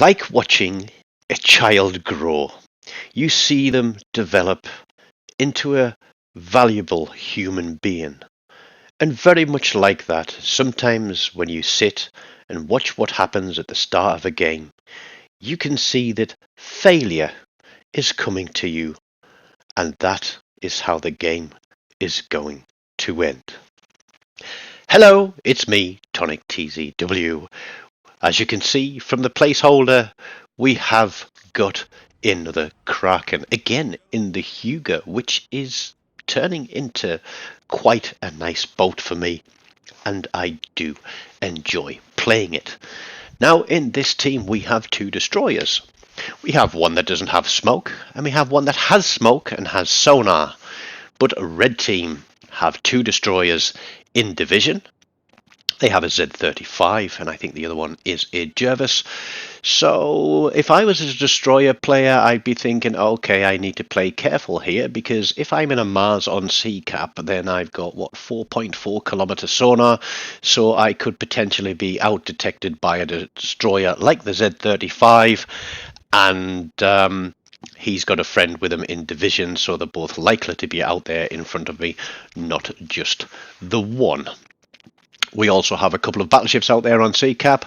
Like watching a child grow, you see them develop into a valuable human being. And very much like that, sometimes when you sit and watch what happens at the start of a game, you can see that failure is coming to you, and that is how the game is going to end. Hello, it's me, TONIK TZW. As you can see from the placeholder, we have got another Kraken, again in the Hyuga, which is turning into quite a nice boat for me, and I do enjoy playing it. Now in this team we have two destroyers. We have one that doesn't have smoke, and we have one that has smoke and has sonar. But red team have two destroyers in division. They have a Z35, and I think the other one is a Jervis. So if I was a destroyer player, I'd be thinking, okay, I need to play careful here, because if I'm in a Mars on sea cap, then I've got, 4.4 kilometer sonar, so I could potentially be out detected by a destroyer like the Z35, and he's got a friend with him in division, so they're both likely to be out there in front of me, not just the one. We also have a couple of battleships out there on C cap.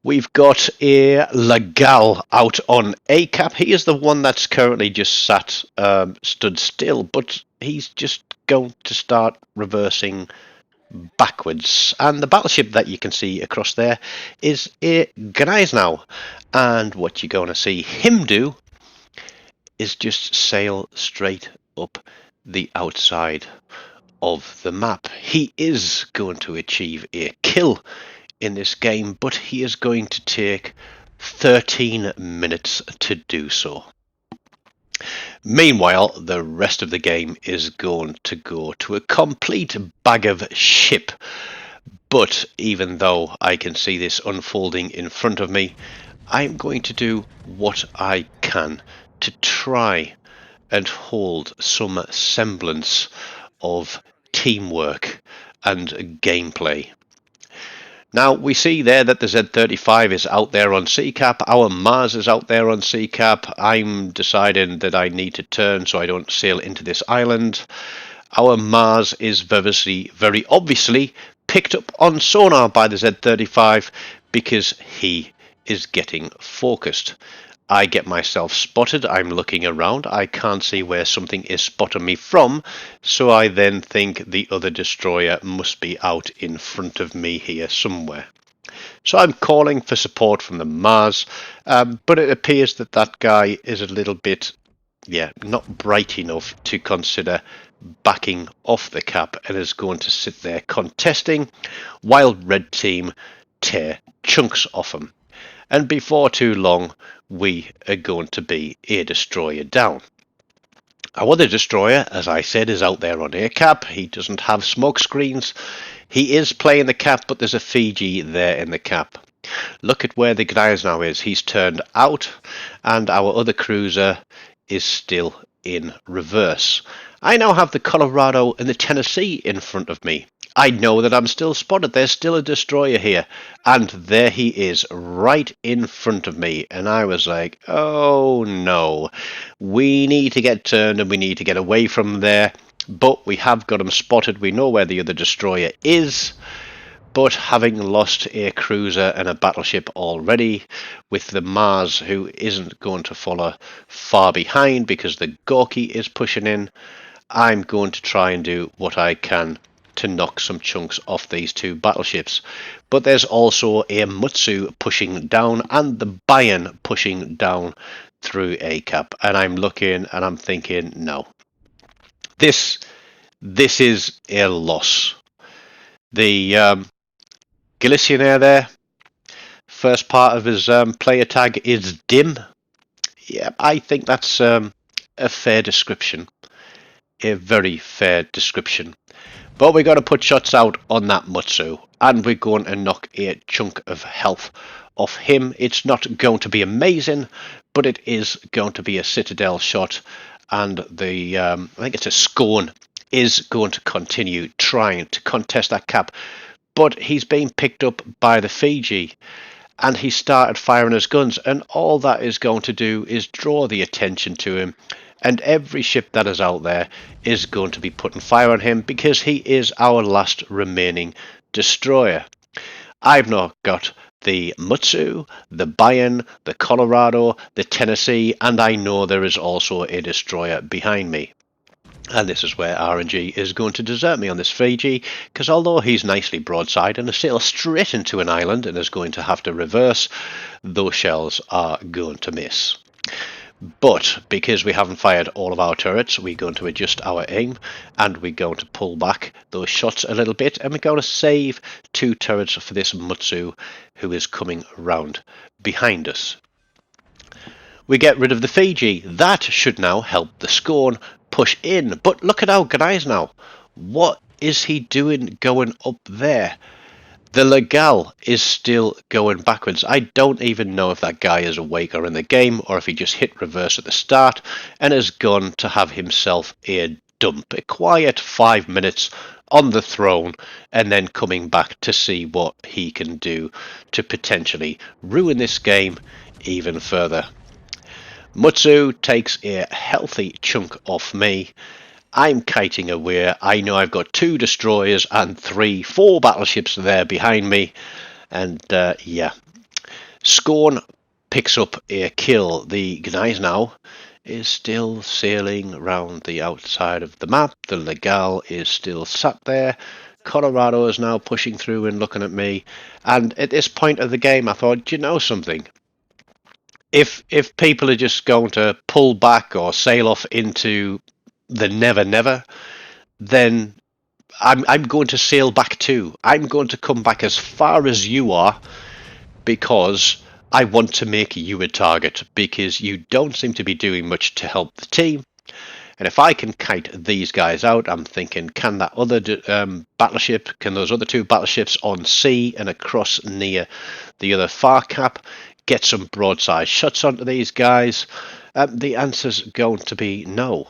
We've got a Legal out on A cap. He is the one that's currently just stood still, but he's just going to start reversing backwards. And the battleship that you can see across there is a Gneisenau. And what you're going to see him do is just sail straight up the outside of the map. He is going to achieve a kill in this game, but he is going to take 13 minutes to do so. Meanwhile, the rest of the game is going to go to a complete bag of ship. But even though I can see this unfolding in front of me, I'm going to do what I can to try and hold some semblance of teamwork and gameplay. Now we see there that the Z35 is out there on C cap, our Mars is out there on C cap. I'm deciding that I need to turn so I don't sail into this island. Our Mars is very obviously picked up on sonar by the Z35 because he is getting focused. I get myself spotted, I'm looking around, I can't see where something is spotting me from, so I then think the other destroyer must be out in front of me here somewhere. So I'm calling for support from the Mars, but it appears that that guy is a little bit, not bright enough to consider backing off the cap and is going to sit there contesting while red team tear chunks off him. And before too long, we are going to be a destroyer down. Our other destroyer, as I said, is out there on air cap. He doesn't have smoke screens. He is playing the cap, but there's a Fiji there in the cap. Look at where the Gneisenau is. He's turned out, and our other cruiser is still in reverse. I now have the Colorado and the Tennessee in front of me. I know that I'm still spotted. There's still a destroyer here. And there he is, right in front of me. And I was like, oh no. We need to get turned and we need to get away from there. But we have got him spotted. We know where the other destroyer is. But having lost a cruiser and a battleship already, with the Mars, who isn't going to follow far behind because the Gorky is pushing in, I'm going to try and do what I can to knock some chunks off these two battleships. But there's also a Mutsu pushing down and the Bayern pushing down through A cap, and I'm looking and I'm thinking, no, this is a loss. The Galicianaire there, first part of his player tag is dim. Yeah, I think that's a fair description, a very fair description. But we're going to put shots out on that Mutsu, and we're going to knock a chunk of health off him. It's not going to be amazing, but it is going to be a Citadel shot, and the I think it's a Scorn is going to continue trying to contest that cap, but he's being picked up by the Fiji, and he started firing his guns, and all that is going to do is draw the attention to him, and every ship that is out there is going to be putting fire on him because he is our last remaining destroyer. I've not got the Mutsu, the Bayern, the Colorado, the Tennessee, and I know there is also a destroyer behind me. And this is where RNG is going to desert me on this Fiji, because although he's nicely broadside and a sail straight into an island and is going to have to reverse, those shells are going to miss. But because we haven't fired all of our turrets, we're going to adjust our aim and we're going to pull back those shots a little bit, and we're going to save 2 turrets for this Mutsu who is coming round behind us. We get rid of the Fiji. That should now help the Scorn push in. But look at our guys now. What is he doing going up there? The Legal is still going backwards. I don't even know if that guy is awake or in the game, or if he just hit reverse at the start and has gone to have himself a dump. A quiet 5 minutes on the throne, and then coming back to see what he can do to potentially ruin this game even further. Mutsu takes a healthy chunk off me. I'm kiting away. I know I've got 2 destroyers and 4 battleships there behind me. And yeah, Scorn picks up a kill. The Gneiss now is still sailing around the outside of the map. The Legal is still sat there. Colorado is now pushing through and looking at me. And at this point of the game, I thought, do you know something? If people are just going to pull back or sail off into the never never, then I'm going to sail back too. I'm going to come back as far as you are, because I want to make you a target, because you don't seem to be doing much to help the team. And if I can kite these guys out, I'm thinking, can that other battleship, can those other 2 battleships on sea and across near the other far cap get some broadside shots onto these guys? The answer's going to be no.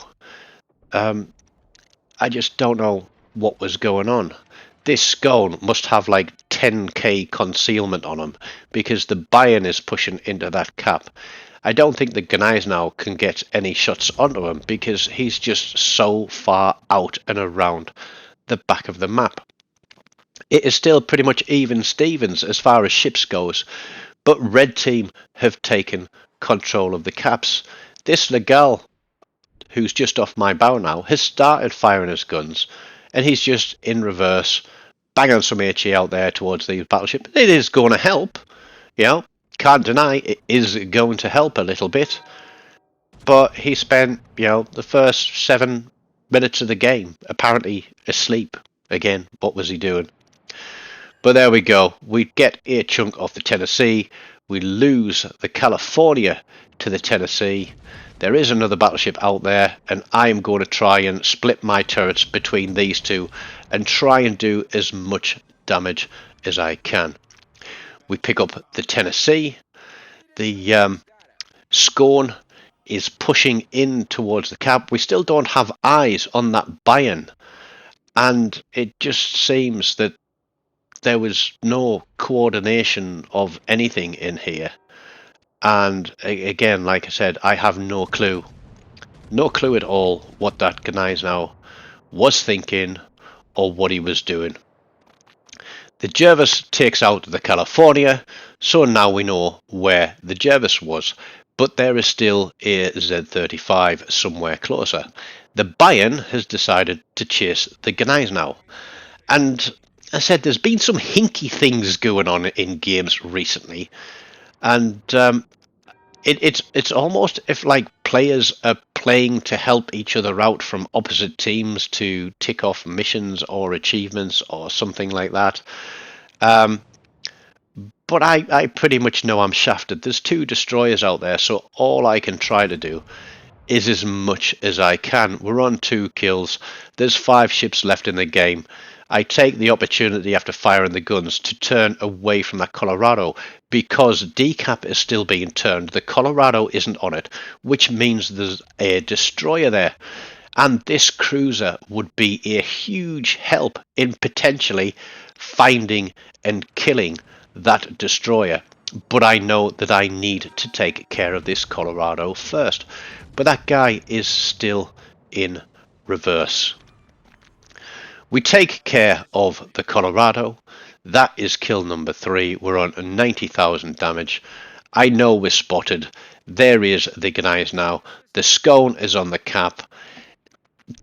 I just don't know what was going on. This Scone must have like 10k concealment on him, because the Bayern is pushing into that cap. I don't think the Gneiss now can get any shots onto him, because he's just so far out and around the back of the map. It is still pretty much even Stevens as far as ships goes, but Red Team have taken control of the caps. This Legal, who's just off my bow now, has started firing his guns, and he's just in reverse, banging some HE out there towards the battleship. It is going to help, you know, can't deny it is going to help a little bit, but he spent, you know, the first 7 minutes of the game apparently asleep. Again, what was he doing? But there we go. We get a chunk off the Tennessee. We lose the California to the Tennessee. There is another battleship out there, and I am going to try and split my turrets between these 2 and try and do as much damage as I can. We pick up the Tennessee. The Scorn is pushing in towards the cap. We still don't have eyes on that Bayern, and it just seems that there was no coordination of anything in here. And again, like I said, I have no clue at all what that Gneiss now was thinking or what he was doing. The Jervis takes out the California, so now we know where the Jervis was, but there is still a Z-35 somewhere closer. The Bayern has decided to chase the Gneiss now, and I said there's been some hinky things going on in games recently, and it's almost if like players are playing to help each other out from opposite teams to tick off missions or achievements or something like that. But I pretty much know I'm shafted. There's 2 destroyers out there, so all I can try to do is as much as I can. We're on 2 kills. There's 5 ships left in the game. I take the opportunity after firing the guns to turn away from that Colorado, because decap is still being turned. The Colorado isn't on it, which means there's a destroyer there. And this cruiser would be a huge help in potentially finding and killing that destroyer. but I know that I need to take care of this Colorado first. But that guy is still in reverse. We take care of the Colorado. That is kill number 3. We're on 90,000 damage. I know we're spotted. There is the guys now. The scone is on the cap.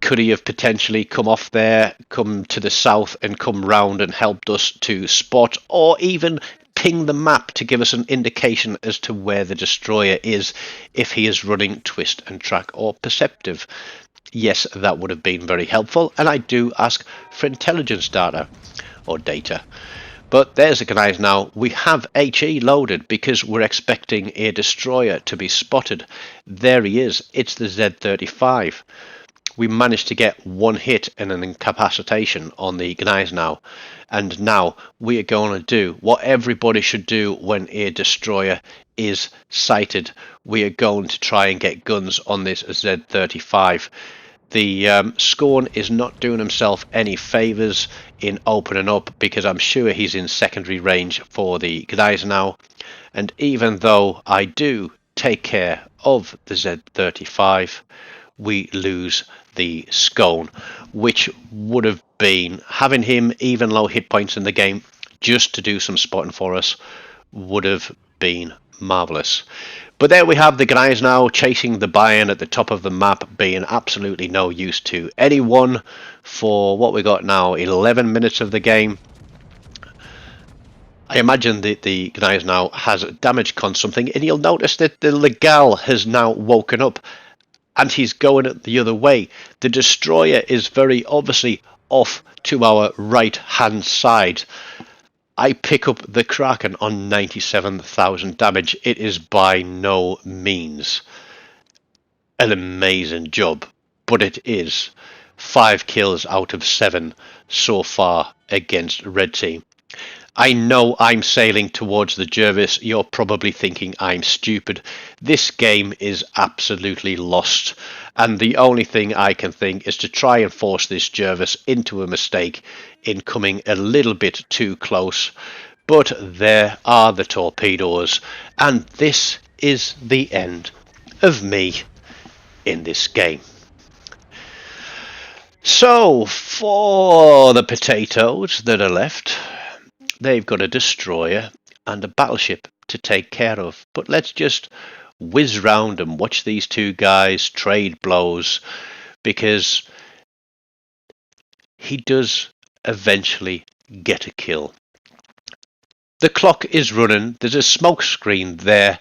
Could he have potentially come off there, come to the south and come round and helped us to spot, or even ping the map to give us an indication as to where the destroyer is if he is running twist and track or perceptive? Yes, that would have been very helpful, and I do ask for intelligence data or data. But there's the guys now. We have HE loaded because we're expecting a destroyer to be spotted. There he is. It's the Z35. We managed to get one hit and an incapacitation on the guys now. And now we are going to do what everybody should do when a destroyer is sighted. We are going to try and get guns on this Z35. The Scorn is not doing himself any favours in opening up because I'm sure he's in secondary range for the guys now. And even though I do take care of the Z35, we lose the Scone, which would have been, having him even low hit points in the game just to do some spotting for us would have been marvellous. But there we have the guys now chasing the Bayern at the top of the map, being absolutely no use to anyone for what we got now, 11 minutes of the game. I imagine that the guys now has damage con something, and you'll notice that the Legal has now woken up and he's going the other way. The destroyer is very obviously off to our right hand side. I pick up the Kraken on 97,000 damage. It is by no means an amazing job, but it is 5 kills out of 7 so far against Red Team. I know I'm sailing towards the Jervis. You're probably thinking I'm stupid. This game is absolutely lost. And the only thing I can think is to try and force this Jervis into a mistake in coming a little bit too close. But there are the torpedoes. And this is the end of me in this game. So, for the potatoes that are left, they've got a destroyer and a battleship to take care of. But let's just whiz round and watch these two guys trade blows, because he does eventually get a kill. The clock is running. There's a smoke screen there.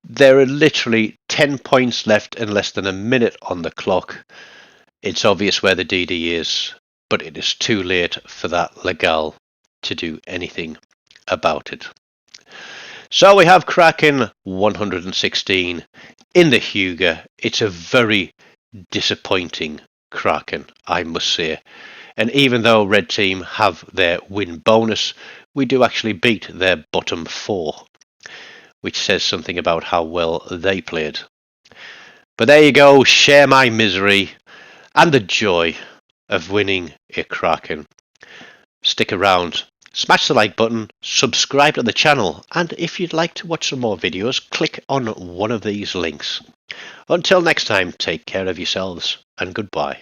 There are literally 10 points left and less than a minute on the clock. It's obvious where the DD is, but it is too late for that Legal to do anything about it. So we have Kraken 116 in the Hyuga. It's a very disappointing Kraken, I must say. And even though Red Team have their win bonus, we do actually beat their bottom 4, which says something about how well they played. But there you go, share my misery and the joy of winning a Kraken. Stick around. Smash the like button, subscribe to the channel, and if you'd like to watch some more videos, click on one of these links. Until next time, take care of yourselves, and goodbye.